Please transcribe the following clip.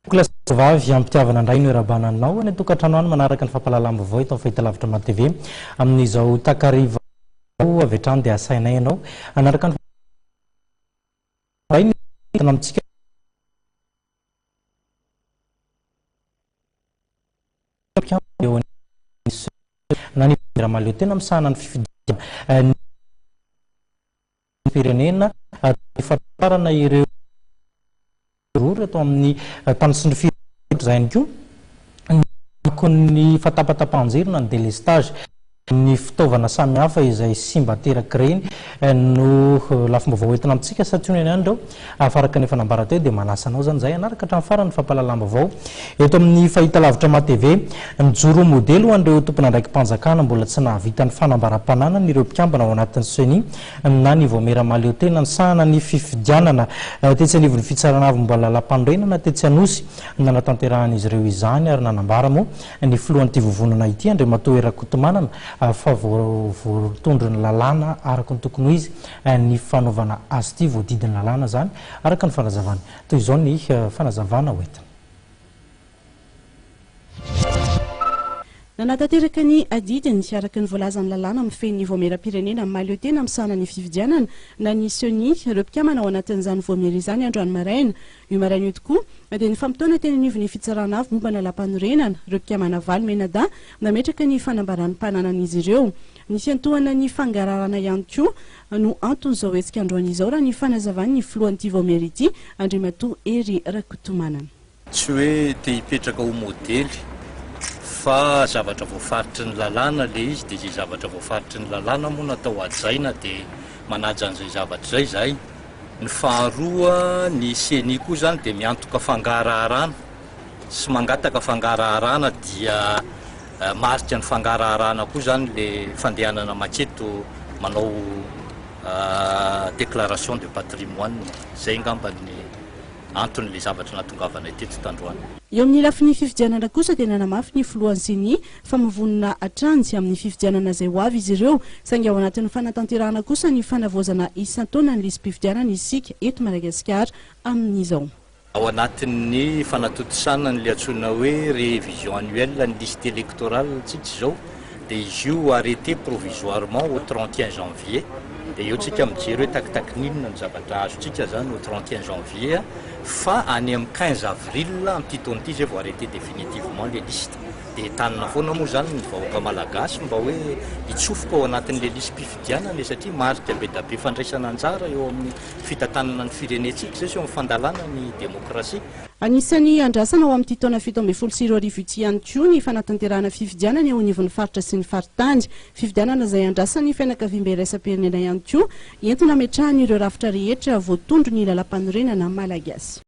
Vavy ampitiavana indray no erabananao any tokantrano any manaraka ny fampahalalam-baovao eto amin'ny fahitalavitra ma TV amin'izao takariva avy hatrany dia asainay ianao anaraka ny amitsika na ny ramaleo tena misahana ny fifidiana firenena fatarana ireo reto amin'ny tany sy ny firenena zay ihany koa ny fatapatapanjirina ny délestage ny fitaovana samihafa izay simba teraka reny no lafim-baovao entina amintsika satria ny andro afaraka ny fanambarateo dia manasanao zany zay anaraka hatramin'ny farany fampahalalam-baovao eto amin'ny fahitalavitra ma TV mijoro modely ho an'ireo tompona andraiky mpanjakana mbola tsy nahavita ny fanambaram-panana ireo mpikambana ao anatin'ny seni na ny voamera maleo tena ny sahana ny fifidianana tetsy anivon'ny fitsarana avy mbola lampanorenana tetsy anosy nanatanterahana izy ireo izany ary nanambara moa ny filohan'ity vovonana ity Andriamatoa Rakotomanana fa voatondro ny lalàna araka ny tokony ho izy ny fanaovana azy ity voadidiny lalàna zany araka ny fanazavana toy izao ny fanazavana hoentina nanatanteraka ny adidiny araka ny voalazan'ny lalàna mifehy voameram-pirenena maleo tena misahana ny fifidianana na ny seni ireo mpikambana ao anatin'izany voamera izany androany maraina io maraina io tokoa dia ny fampitona tena nivon'ny fitsarana avy momba na lampanorenana ireo mpikambana valo menada nametraka ny fanambaran'ny mpananan'izy ireo nisy antohana ny fangararana ihany koa no anton'izao hetsika androany izao raha ny fanazavany ny filohan'ity voamera ity Andriamatoa Rakotomanana tsy hoe te hipetraka ho modely fa zavatra voafaritry ny lalàna le izy dia zay zavatra voafaritry ny lalàna moa natao ajaina dia manaja an'izay zavatra zay zay ny faharoa ny seni koa zany dia miantoka fangaraharaana sy mangataka fangaraharaana dia marika ny fangaraharaana koa zany le fandehanana maketo manao déclaration de patrimoine zay ngambany anton'le zavatra natongavana teto tandroany eo amin'ny lafin'ny fifidianana kosa dia nanamafy ny filohan'ny seni fa mivonona atranjy amin'ny fifidianana zay ho avy izy ireo saingy ao anatin'ny fanatanterahana kosa ny fanavoazana isan-taona ny lisy-pifidianana isika eto Madagasikara amin'izao ao anatin'ny fanatotosana ny liatsona hoe révision annuelle ny liste électorale tsika zao dia izy io arrêté provisoirement au 31 janvier dia eo tsika mijery hoe takitakininona ny zavatra azotsika zany au 31 janvier fa any amin'ny 15 avril amin'ity taona ity zay vao arrêté définitivement les listes dia tanina foana moa zany ny vahoaka malagasy mba hoe hitsofoka ao anatin'le lisy-pifidianana satria marika be da be fandraisana anjara eo amin'ny fitantanana ny firenetsika zay sy eo amin'ny fandalana ny demokrasia anisan'ny andrasana ao amin'ity taona 17 ity ihany koa ny fanatanterahana fifidianana eo anivon'ny faritra sy ny faritany fifidianana izay andrasany fianakaviam-be iraisam-pirenena ihany koa entina ametrahany ireo rafitra rehetra voatondro ny lalam-panorenana malagasy